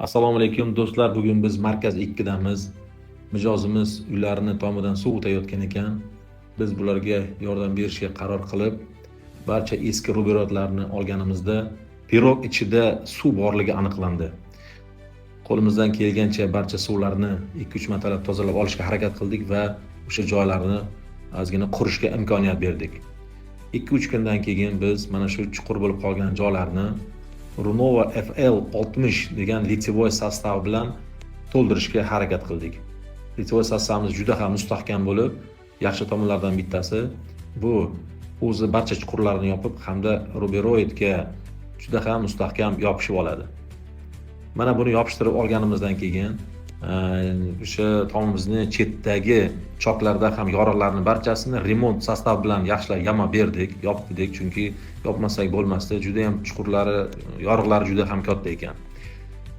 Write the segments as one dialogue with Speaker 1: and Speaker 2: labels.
Speaker 1: Assalomu alaykum do'stlar, bugun biz markaz 2 damiz. Mijozimiz uylarini tomidan suv o'tayotgan ekan. Biz bularga yordam berishga qaror qilib, barcha eski ruberotlarni olganimizda pirog ichida suv borligi aniqlandi. Qo'limizdan kelgancha barcha suvlarni 2-3 martalab tozalab olishga harakat qildik va o'sha joylarni ozgina qurishga imkoniyat berdik. 2-3 kundan keyin biz mana shu chuqur bo'lib qolgan joylarni Runova FL60 degan litsevoy sostav bilan to'ldirishga harakat qildik. Litsevoy sostavimiz juda ham mustahkam bo'lib, yaxshi tomonlardan bittasi bu o'zi barcha chuqurlarni yopib hamda ruberoidga juda ham mustahkam yopishib oladi. Mana buni yopishtirib olganimizdan keyin o'sha tomimizni chetdagi choklarda ham yoriqlarni barchasini remont sostav bilan yaxshilab yamab berdik, yopdik, chunki yopmasak bo'lmasdi. Juda ham chuqurlari, yoriqlari juda ham katta ekan.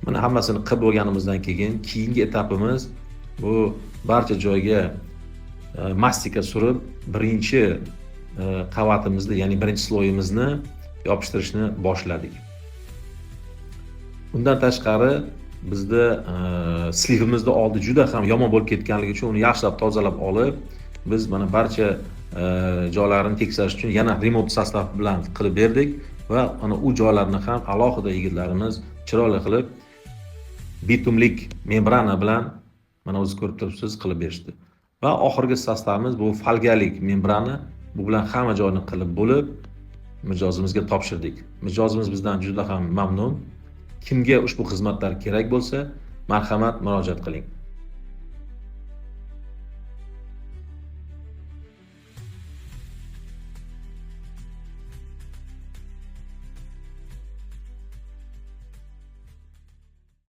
Speaker 1: Mana hammasini qilib bo'lganimizdan keyin keyingi etapimiz bu barcha joyga mastika surib, birinchi qavatimizni, ya'ni birinchi sloyimizni yopishtirishni boshladik. Undan tashqari bizda slivimizni oldi juda ham yomon bo'lib ketganligi uchun uni yaxshilab tozalab olib, biz mana barcha joylarini tekshirish uchun yana remont sostav bilan qilib berdik va ana u joylarni ham alohida yigitlarimiz chiroyli qilib bitumlik membrana bilan mana o'zingiz ko'rib turibsiz qilib berishdi. Va oxirgi sostavimiz bu falgalik membrana. Bu bilan hamma joyni qilib bo'lib mijozimizga topshirdik. Mijozimiz bizdan juda ham mamnun. Kimga ushbu xizmatlar kerak bo'lsa, marhamat murojaat qiling.